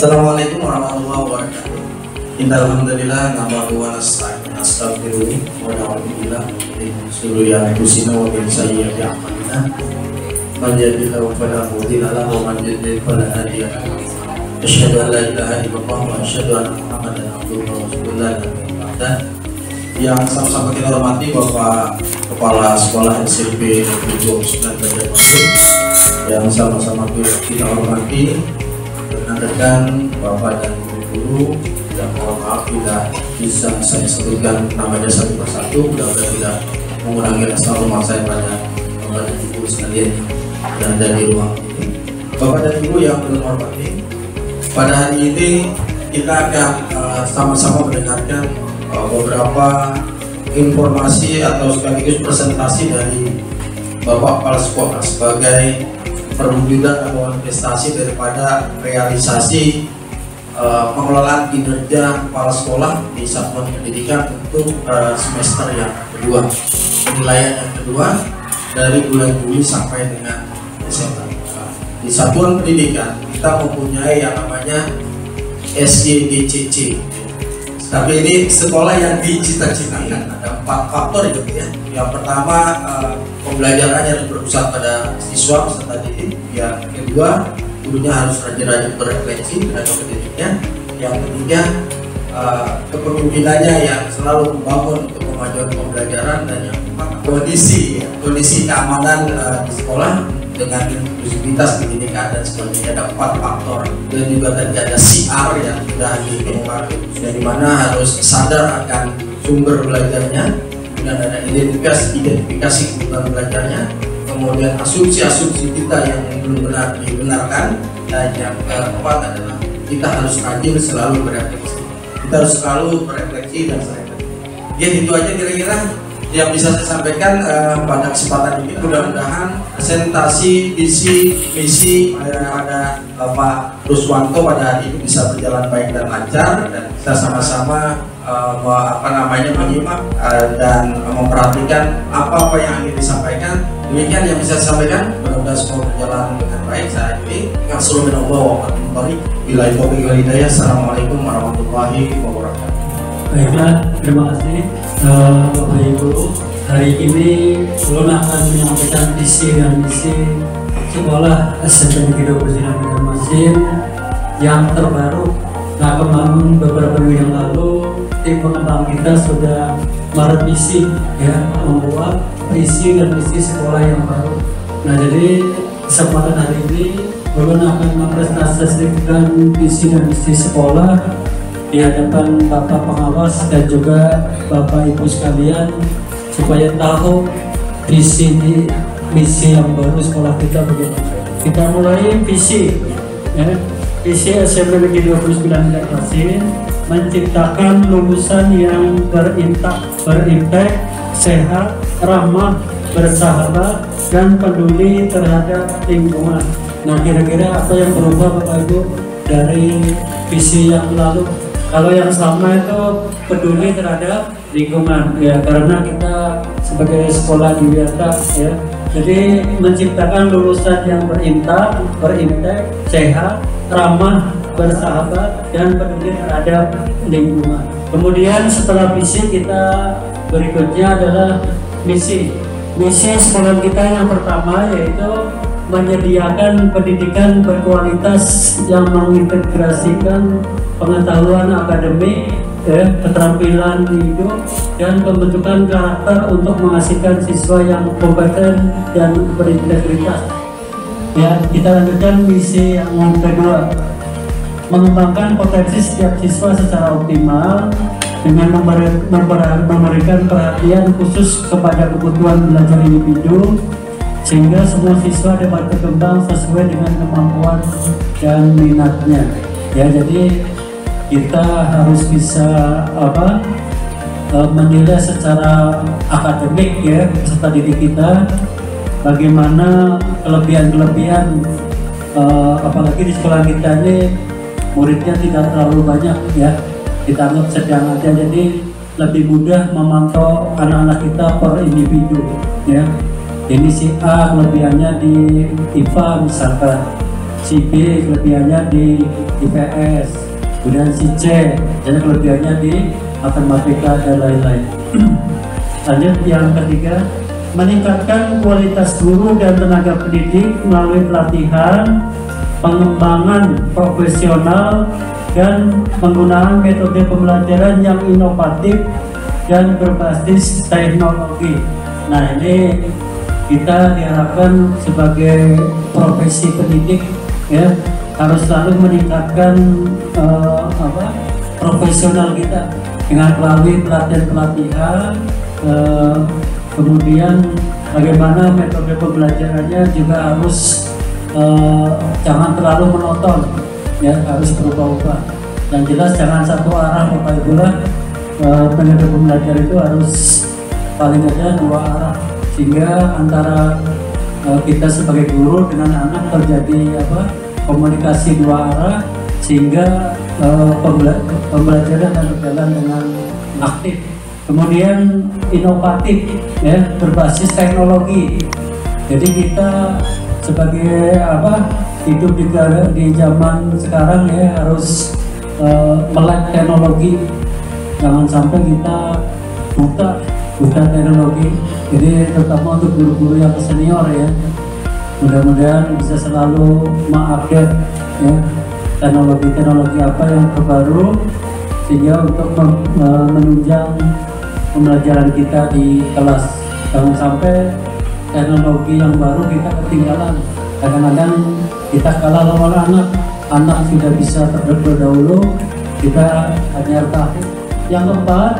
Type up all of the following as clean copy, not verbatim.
Assalamualaikum warahmatullahi wabarakatuh. Alhamdulillah nahmaduhu wa nasta'inuhu wa nastaghfiruh wa na'udzu billahi min shururi anfusina wa min sayyiati a'malina. Man yahdihillahu fala mudilla lahu wa man yudlil fala hadiya lahu. Asyhadu an la ilaha illallah wa asyhadu anna Muhammadan abduhu wa rasuluh. Yang sama-sama kita hormati Bapak Kepala Sekolah SMP Negeri 29 Banjarmasin, yang sama-sama kita hormati rekan-rekan Bapak dan guru-guru, dan mohon maaf tidak bisa saya sebutkan namanya satu persatu, mudah-mudahan tidak mengurangi rasa hormat saya pada Bapak dan Ibu sekalian yang ada di ruang ini. Bapak dan Ibu yang belum hormati, pada hari ini kita akan sama-sama mendengarkan beberapa informasi atau sekaligus presentasi dari Bapak Kepala Sekolah sebagai perwujudan atau manifestasi daripada realisasi pengelolaan kinerja kepala sekolah di satuan pendidikan untuk semester yang kedua, penilaian yang kedua dari bulan Juli sampai dengan Desember. Di satuan pendidikan kita mempunyai yang namanya SYDCC. Tapi ini sekolah yang dicita-citakan. Ada 4 faktor itu ya. Yang pertama, pembelajaran yang berpusat pada siswa peserta didik. Yang kedua, gurunya harus rajin-rajin berefleksi terhadap pendidiknya. Yang ketiga, kepemimpinannya yang selalu membangun untuk kemajuan pembelajaran. Dan yang keempat, kondisi keamanan di sekolah dengan inklusivitas pendidikan dan sebagainya. Ada 4 faktor. Dan juga tadi ada CR yang sudah dikemukakan, dari mana harus sadar akan sumber belajarnya, kemudian ada identifikasi kebutuhan belajarnya, kemudian asumsi-asumsi kita yang belum benar dibenarkan, dan yang keempat adalah kita harus rajin selalu berefleksi. Kita harus selalu berefleksi dan serefleksi. Ya, itu aja kira-kira yang bisa saya sampaikan pada kesempatan ini. Mudah-mudahan presentasi visi misi ada Bapak Ruswanto pada hari ini bisa berjalan baik dan lancar, dan kita sama-sama menyimak dan memperhatikan apa yang ingin disampaikan. Demikian yang bisa saya sampaikan. Mudah-mudahan semua berjalan dengan baik. Saya ini Assalamualaikum warahmatullahi wabarakatuh. Baiklah, terima kasih Bapak Ibu. Hari ini ulun akan menyampaikan visi dan misi sekolah SMP Negeri 29 Banjarmasin yang terbaru. Nah, kemarin beberapa minggu yang lalu tim pengembang kita sudah merevisi ya, membuat visi dan misi sekolah yang baru. Nah, jadi kesempatan hari ini ulun akan mempresentasikan visi dan misi sekolah di hadapan Bapak Pengawas dan juga Bapak Ibu sekalian, supaya tahu visi misi yang baru sekolah kita bagaimana. Kita mulai visi ya. Visi SMP Negeri 29 Banjarmasin menciptakan lulusan yang berimpact, sehat, ramah, bersahabat, dan peduli terhadap lingkungan. Nah, kira-kira apa yang berubah Bapak Ibu dari visi yang lalu? Kalau yang sama itu peduli terhadap lingkungan ya, karena kita sebagai sekolah di Wiata ya, jadi menciptakan lulusan yang berimpact, sehat, ramah, bersahabat, dan peduli terhadap lingkungan. Kemudian setelah visi, kita berikutnya adalah misi. Misi sekolah kita yang pertama yaitu menyediakan pendidikan berkualitas yang mengintegrasikan pengetahuan akademik, keterampilan hidup, dan pembentukan karakter untuk menghasilkan siswa yang kompeten dan berintegritas. Ya, kita lanjutkan misi yang kedua, mengembangkan potensi setiap siswa secara optimal dengan memberikan perhatian khusus kepada kebutuhan belajar individu, sehingga semua siswa dapat berkembang sesuai dengan kemampuan dan minatnya. Ya, jadi kita harus bisa menilai secara akademik ya peserta didik kita, bagaimana kelebihan apalagi di sekolah kita ini muridnya tidak terlalu banyak ya, kita anggap sedang aja, jadi lebih mudah memantau anak-anak kita per individu ya. Ini si A kelebihannya di IPA misalkan, si B kelebihannya di IPS, kemudian si C, jadi kelebihannya di matematika dan lain-lain. Lanjut yang ketiga, meningkatkan kualitas guru dan tenaga pendidik melalui pelatihan, pengembangan profesional, dan penggunaan metode pembelajaran yang inovatif dan berbasis teknologi. Nah, ini kita diharapkan sebagai profesi pendidik ya harus selalu meningkatkan profesional kita dengan melalui pelatihan-pelatihan, kemudian bagaimana metode pembelajarannya juga harus jangan terlalu monoton ya, harus berubah-ubah. Yang jelas jangan satu arah Bapak Ibu lah, metode pembelajaran itu harus paling ada dua arah, sehingga antara kita sebagai guru dengan anak terjadi komunikasi dua arah, sehingga pembelajaran akan berjalan dengan aktif. Kemudian inovatif ya, berbasis teknologi. Jadi kita sebagai hidup di zaman sekarang ya harus melek teknologi, jangan sampai kita buta teknologi. Jadi terutama untuk guru-guru yang senior ya, mudah-mudahan bisa selalu mengupdate ya teknologi apa yang terbaru, sehingga untuk menunjang pembelajaran kita di kelas. Jangan sampai teknologi yang baru kita ketinggalan. Kadang-kadang kita kalah lawan anak sudah bisa terlebih dahulu, kita hanya tahu. Yang keempat,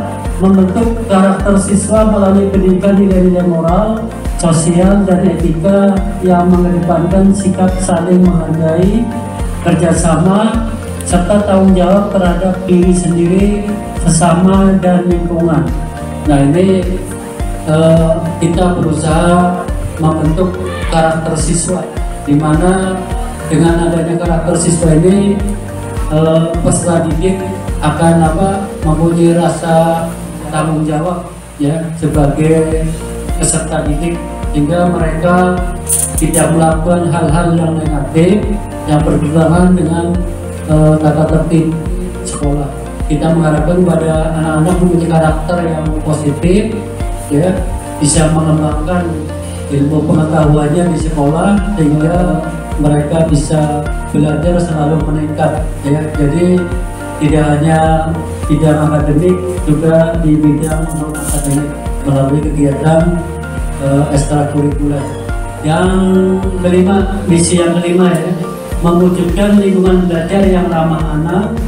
membentuk karakter siswa melalui pendidikan nilai-nilai moral, sosial, dan etika yang mengedepankan sikap saling menghargai, kerjasama, serta tanggung jawab terhadap diri sendiri, sesama, dan lingkungan. Nah, ini kita berusaha membentuk karakter siswa, di mana dengan adanya karakter siswa ini peserta didik akan mempunyai rasa tanggung jawab ya sebagai peserta didik, sehingga mereka tidak melakukan hal-hal yang negatif yang bertentangan dengan tata tertib sekolah. Kita mengharapkan pada anak-anak mempunyai karakter yang positif ya, bisa mengembangkan ilmu pengetahuannya di sekolah, sehingga mereka bisa belajar selalu meningkat ya. Jadi tidak hanya bidang akademik, juga di bidang non akademik melalui kegiatan ekstrakurikuler. Yang kelima, misi yang kelima ya, mewujudkan lingkungan belajar yang ramah anak,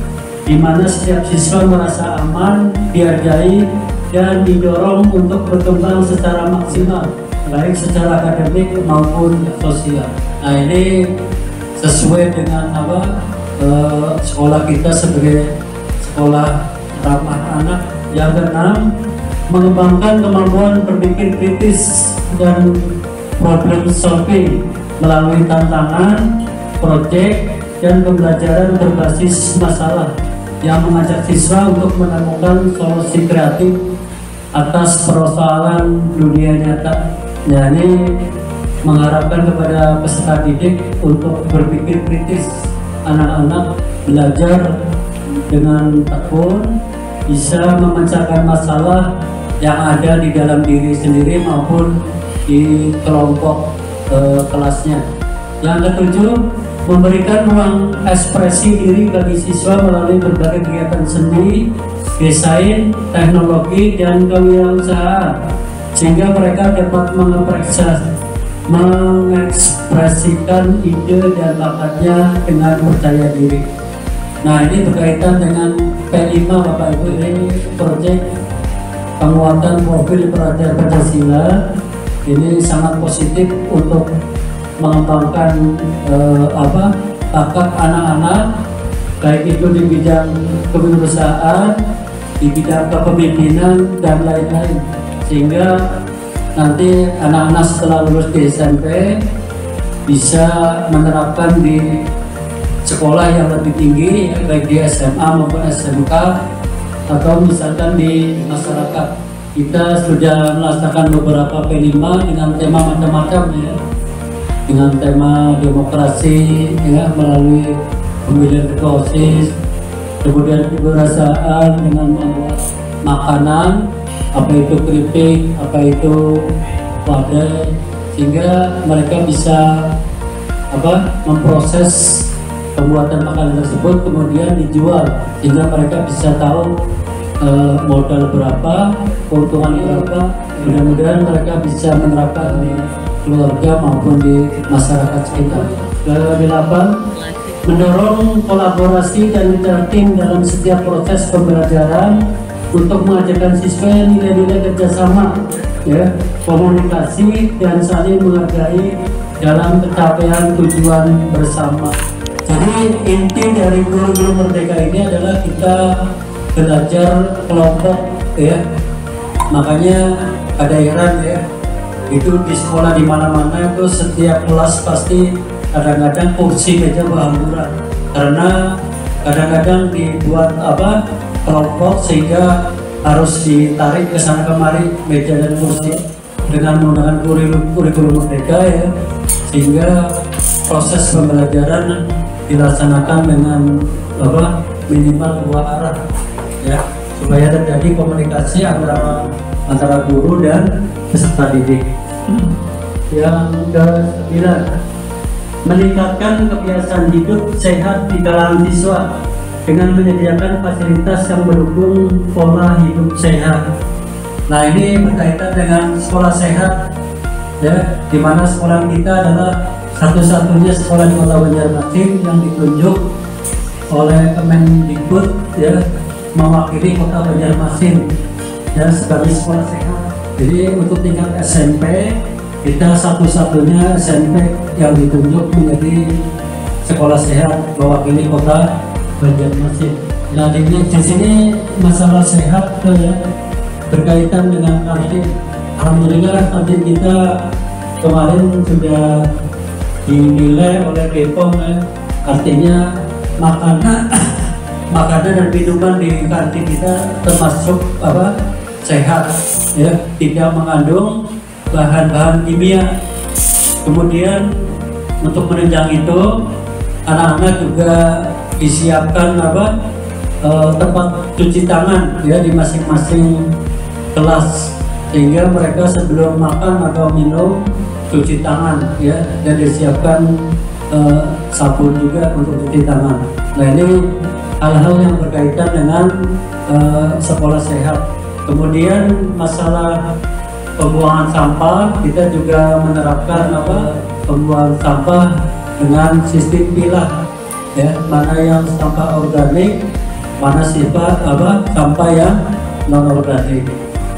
di mana setiap siswa merasa aman, dihargai, dan didorong untuk berkembang secara maksimal, baik secara akademik maupun sosial. Nah, ini sesuai dengan sekolah kita sebagai sekolah ramah anak. Yang keenam, mengembangkan kemampuan berpikir kritis dan problem solving melalui tantangan, proyek, dan pembelajaran berbasis masalah yang mengajak siswa untuk menemukan solusi kreatif atas persoalan dunia nyata. Nah, ini mengharapkan kepada peserta didik untuk berpikir kritis. Anak-anak belajar dengan tekun, bisa memecahkan masalah yang ada di dalam diri sendiri maupun di kelompok kelasnya. Yang ketujuh, memberikan ruang ekspresi diri bagi siswa melalui berbagai kegiatan seni, desain, teknologi, dan kewirausahaan, sehingga mereka dapat mengekspresikan ide dan bakatnya dengan percaya diri. Nah, ini berkaitan dengan P5 Bapak Ibu, ini proyek penguatan profil pelajar Pancasila. Ini sangat positif untuk mengembangkan bakat anak-anak, baik itu di bidang kewirausahaan, di bidang kepemimpinan, dan lain-lain, sehingga nanti anak-anak setelah lulus di SMP bisa menerapkan di sekolah yang lebih tinggi, baik di SMA maupun SMK, atau misalkan di masyarakat. Kita sudah melaksanakan beberapa P5 dengan tema macam-macam ya, dengan tema demokrasi ya, melalui pemilihan ketua OSIS, kemudian keberasaan dengan membuat makanan, apa itu keripik, apa itu wadah, sehingga mereka bisa memproses pembuatan makanan tersebut kemudian dijual, sehingga mereka bisa tahu modal berapa, keuntungan berapa. Mudah-mudahan mereka bisa menerapkan di keluarga maupun di masyarakat sekitar. Kedelapan, mendorong kolaborasi dan tertim dalam setiap proses pembelajaran untuk mengajarkan siswa nilai-nilai kerjasama, ya, komunikasi dan saling menghargai dalam pencapaian tujuan bersama. Jadi inti dari guru-guru merdeka ini adalah kita belajar kelompok, ya. Makanya ada heran, ya, itu di sekolah di mana-mana itu setiap kelas pasti kadang-kadang kursi meja berhamburan karena kadang-kadang dibuat kelompok sehingga harus ditarik ke sana kemari meja dan kursi dengan menggunakan kurikulum merdeka, ya, sehingga proses pembelajaran dilaksanakan dengan minimal 2 arah, ya, supaya terjadi komunikasi antara guru dan peserta didik. Yang ke-9, meningkatkan kebiasaan hidup sehat di kalangan siswa dengan menyediakan fasilitas yang mendukung pola hidup sehat. Nah, ini berkaitan dengan sekolah sehat, ya, di mana sekolah kita adalah satu-satunya sekolah di Kota Banjarmasin yang ditunjuk oleh Kemendikbud, ya, mewakili Kota Banjarmasin, ya, sebagai sekolah sehat. Jadi untuk tingkat SMP kita satu-satunya SMP yang ditunjuk menjadi sekolah sehat mewakili Kota Banjarmasin. Nah, di sini masalah sehat, ya, berkaitan dengan kantin. Alhamdulillah kantin kita kemarin sudah dinilai oleh BPOM, ya. Artinya makanan dan minuman di kantin kita termasuk sehat, ya, tidak mengandung bahan-bahan kimia. Kemudian untuk menunjang itu anak-anak juga disiapkan tempat cuci tangan, ya, di masing-masing kelas, sehingga mereka sebelum makan atau minum cuci tangan, ya, dan disiapkan sabun juga untuk cuci tangan. Nah, ini hal-hal yang berkaitan dengan sekolah sehat. Kemudian masalah pembuangan sampah, kita juga menerapkan pembuangan sampah dengan sistem pilah, ya, mana yang sampah organik, mana sampah yang non organik.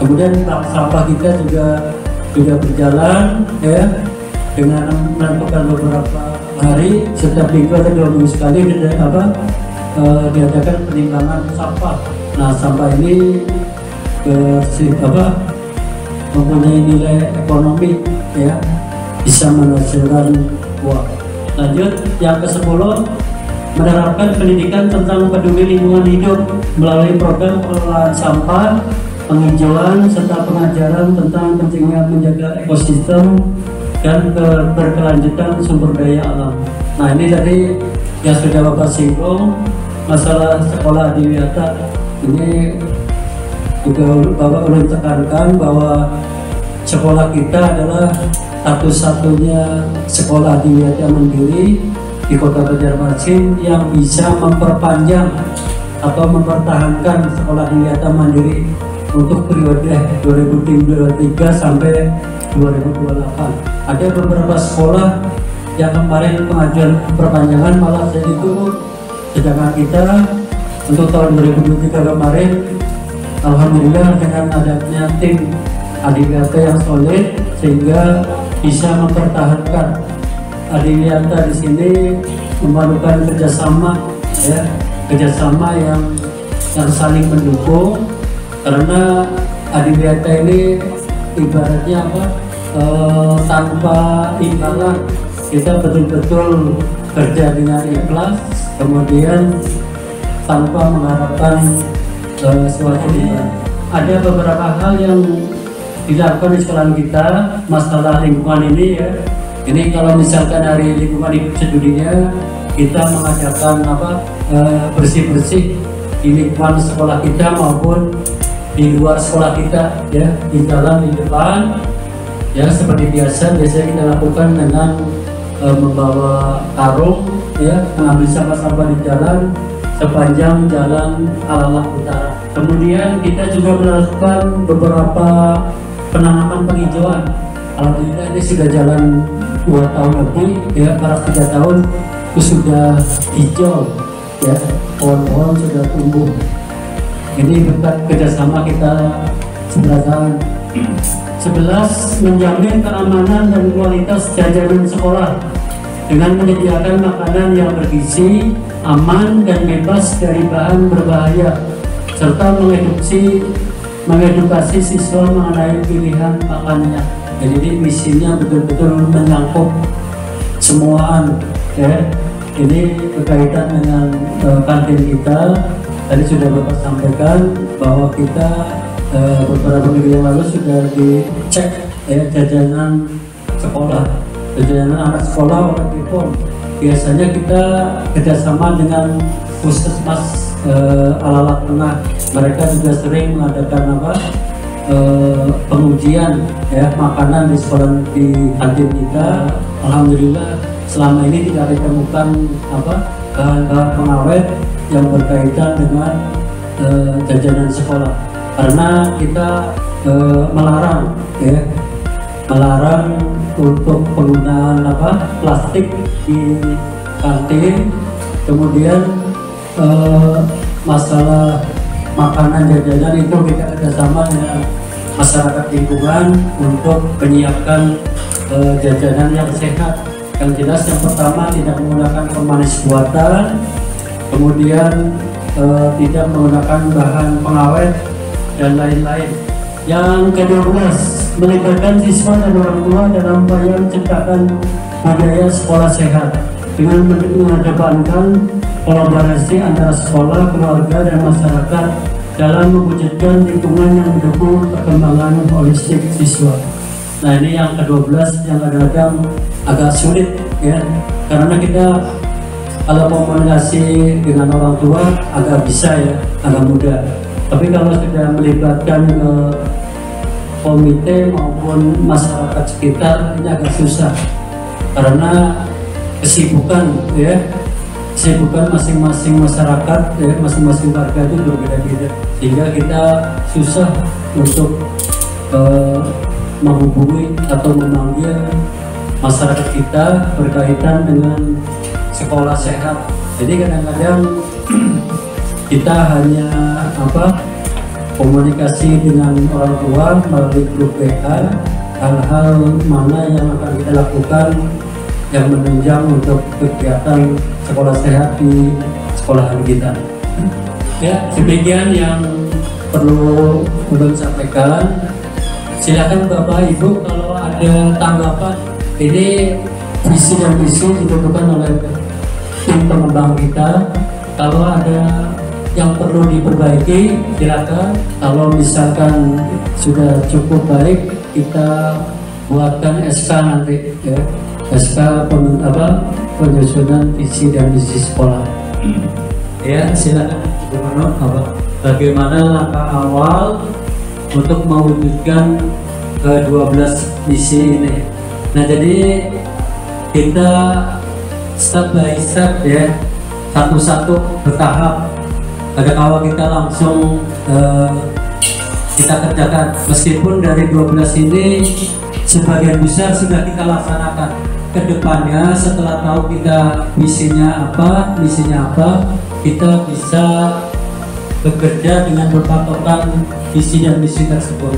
Kemudian sampah kita juga berjalan, ya, dengan menentukan beberapa hari, setiap minggu atau 2 minggu sekali diadakan penimbangan sampah. Nah, sampah ini mempunyai nilai ekonomi, ya, bisa menghasilkan uang. Lanjut, yang ke-10, menerapkan pendidikan tentang peduli lingkungan hidup melalui program pengelolaan sampah, penghijauan, serta pengajaran tentang pentingnya menjaga ekosistem dan berkelanjutan sumber daya alam. Nah, ini tadi yang sudah Bapak singgung, masalah sekolah adiwiyata. Ini juga Bapak belum tekankan bahwa sekolah kita adalah satu-satunya sekolah adiwiyata mandiri di Kota Banjarmasin yang bisa memperpanjang atau mempertahankan sekolah adiwiyata mandiri untuk periode 2023 sampai 2028. Ada beberapa sekolah yang kemarin pengajuan perpanjangan malah jadi turun, sedangkan kita untuk tahun 2023 kemarin alhamdulillah dengan adanya tim adiwiyata yang solid sehingga bisa mempertahankan. Adiwiyata di sini memerlukan kerjasama, ya, kerjasama yang saling mendukung, karena adiwiyata ini ibaratnya tanpa imbalan. Kita betul-betul kerja dengan ikhlas, kemudian tanpa mengharapkan sesuatu. Ada beberapa hal yang dilakukan di sekolah kita masalah lingkungan ini, ya. Ini kalau misalkan hari lingkungan hidup sedunia kita mengadakan bersih-bersih di lingkungan sekolah kita maupun di luar sekolah kita, ya, di jalan, di depan, ya, seperti biasa kita lakukan dengan membawa karung, ya, mengambil sampah-sampah di jalan sepanjang jalan Alalak Utara. Kemudian kita juga melakukan beberapa penanaman penghijauan. Alhamdulillah ini sudah jalan 2 tahun lebih, ya, para 3 tahun itu sudah hijau, ya, pohon-pohon sudah tumbuh. Ini berkat kerjasama kita 11 tahun. 11, menjamin keamanan dan kualitas jajanan sekolah dengan menyediakan makanan yang bergizi, aman dan bebas dari bahan berbahaya, serta mengedukasi siswa mengenai pilihan makannya. Jadi ini misinya betul-betul menyangkut semuaan, ya. Ini berkaitan dengan kantin kita. Tadi sudah Bapak sampaikan bahwa kita beberapa minggu yang lalu sudah dicek, ya, jajanan sekolah, jajanan anak sekolah oleh BPOM. Biasanya kita kerjasama dengan Puskesmas Alalak Tengah. Mereka juga sering mengadakan pengujian, ya, makanan di sekolah, di kantin kita. Alhamdulillah selama ini tidak ditemukan bahan-bahan pengawet yang berkaitan dengan jajanan sekolah, karena kita melarang, ya, melarang untuk penggunaan plastik di kantin. Kemudian masalah makanan jajanan itu kita kerjasama dengan masyarakat lingkungan untuk menyiapkan jajanan yang sehat. Yang jelas yang pertama tidak menggunakan pemanis buatan, kemudian tidak menggunakan bahan pengawet dan lain-lain. Yang ke-12, melibatkan siswa dan orang tua dalam upaya menciptakan budaya sekolah sehat dengan mengedepankan kolaborasi antara sekolah, keluarga, dan masyarakat dalam mewujudkan lingkungan yang mendukung perkembangan holistik siswa. Nah, ini yang ke-12 yang kadang-kadang agak sulit, ya, karena kita kalau komunikasi dengan orang tua agak bisa, ya, agak mudah. Tapi kalau sudah melibatkan ke komite maupun masyarakat sekitar, ini agak susah karena kesibukan, ya, kesibukan masing-masing masyarakat, ya, masing-masing warga itu berbeda-beda, sehingga kita susah untuk menghubungi atau memanggil masyarakat kita berkaitan dengan sekolah sehat. Jadi kadang-kadang kita hanya komunikasi dengan orang tua melalui grup WA, hal-hal mana yang akan kita lakukan yang menunjang untuk kegiatan sekolah sehat di sekolahan kita. Ya, demikian yang perlu ulun sampaikan. Silakan Bapak Ibu kalau ada tanggapan. Ini visi dan misi ditentukan oleh tim pengembang kita. Kalau ada yang perlu diperbaiki, silakan. Kalau misalkan sudah cukup baik, kita buatkan SK nanti, ya, SK penyusunan visi dan misi sekolah. Ya, silakan. Bagaimana langkah awal untuk mewujudkan ke-12 misi ini? Nah, jadi kita step by step, ya, satu-satu bertahap. Ada kalau kita langsung kita kerjakan, meskipun dari 12 ini sebagian besar sudah kita laksanakan. Kedepannya setelah tahu kita misinya apa, kita bisa bekerja dengan berpatokan visi dan misi tersebut,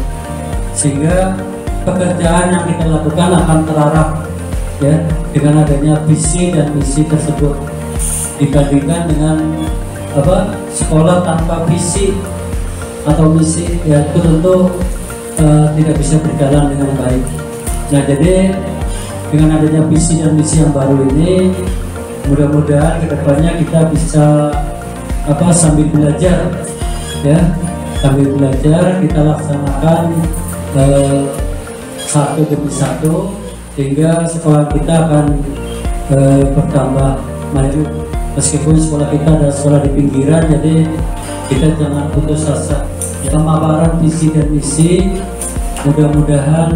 sehingga pekerjaan yang kita lakukan akan terarah, ya, dengan adanya visi dan misi tersebut, dibandingkan dengan sekolah tanpa visi atau misi, ya, itu tentu tidak bisa berjalan dengan baik. Nah, jadi dengan adanya visi dan misi yang baru ini, mudah-mudahan kedepannya kita bisa sambil belajar, ya, sambil belajar kita laksanakan satu demi satu, sehingga sekolah kita akan bertambah meskipun sekolah kita adalah sekolah di pinggiran, jadi kita jangan putus asa. Pemaparan visi dan misi, mudah-mudahan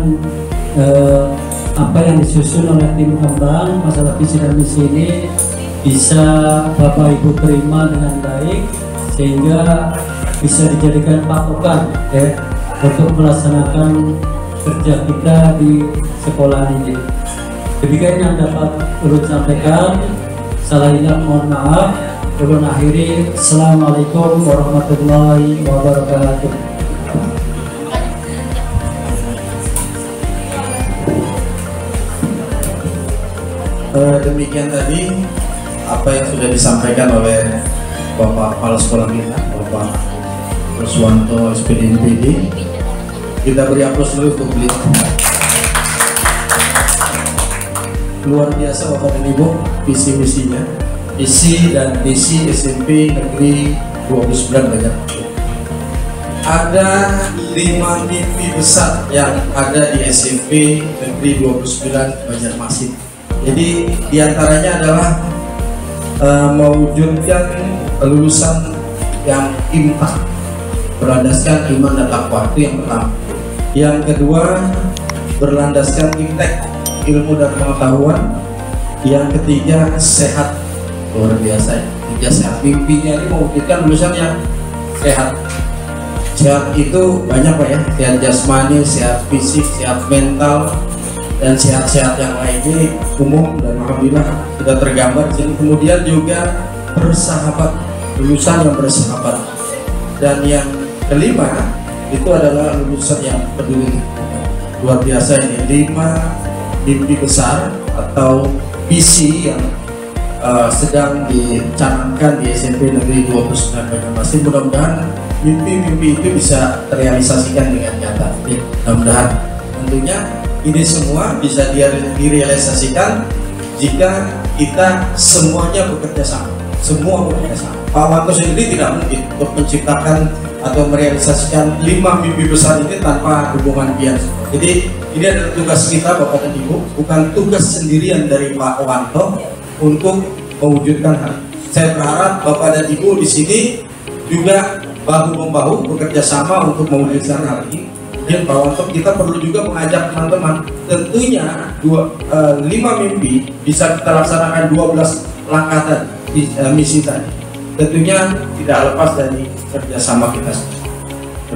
apa yang disusun oleh tim Kembang masalah visi dan misi ini bisa Bapak Ibu terima dengan baik, sehingga bisa dijadikan patokan ya untuk melaksanakan kerja kita di sekolah ini. Demikian yang dapat Ulun sampaikan. Salah hilang mohon maaf. Ulun akhiri. Assalamualaikum warahmatullahi wabarakatuh. Demikian tadi apa yang sudah disampaikan oleh Bapak Kepala Sekolah kita, Bapak Ruswanto SPD NPD. Kita beri aplaus dulu untuk beliau. Luar biasa Bapak dan Ibu, visi misinya, visi dan misi SMP Negeri 29 banyak. Ada 5 mimpi besar yang ada di SMP Negeri 29 Banjarmasin. Jadi diantaranya adalah mewujudkan lulusan yang iman, berlandaskan iman dan takwa, itu yang pertama. Yang kedua, berlandaskan iptek, ilmu dan pengetahuan. Yang ketiga, sehat. Luar biasa ya, ketiga sehat. Mimpinya ini mewujudkan lulusan yang sehat. Sehat itu banyak Pak ya, sehat jasmani, sehat fisik, sehat mental, dan sehat-sehat yang lain ini umum, dan alhamdulillah sudah tergambar di sini. Kemudian juga bersahabat, lulusan yang bersahabat. Dan yang kelima itu adalah lulusan yang peduli. Luar biasa ini, 5 mimpi besar atau visi yang sedang dicanangkan di SMP Negeri 29 Banjarmasin. Mudah-mudahan mimpi-mimpi itu bisa terrealisasikan dengan nyata. Mudah-mudahan tentunya ini semua bisa direalisasikan jika kita semuanya bekerja sama. Semua bekerja sama. Pak Wanto sendiri tidak mungkin untuk menciptakan atau merealisasikan 5 mimpi besar ini tanpa dukungan bias. Jadi ini adalah tugas kita Bapak dan Ibu, bukan tugas sendirian dari Pak Wanto untuk mewujudkan hal. Saya berharap Bapak dan Ibu di sini juga bahu-membahu bekerja sama untuk mewujudkan hal ini. Kemudian Pak Wanto, kita perlu juga mengajak teman-teman, tentunya 5 mimpi bisa kita laksanakan 12 langkah tadi, misi tadi. Tentunya tidak lepas dari kerjasama kita,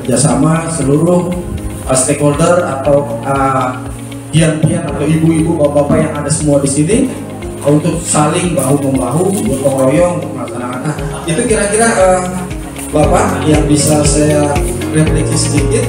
kerjasama seluruh stakeholder atau pian-pian atau ibu-ibu, bapak-bapak yang ada semua di sini untuk saling bahu-membahu, gotong royong untuk melaksanakan. Nah, itu kira-kira Bapak yang bisa saya refleksi sedikit.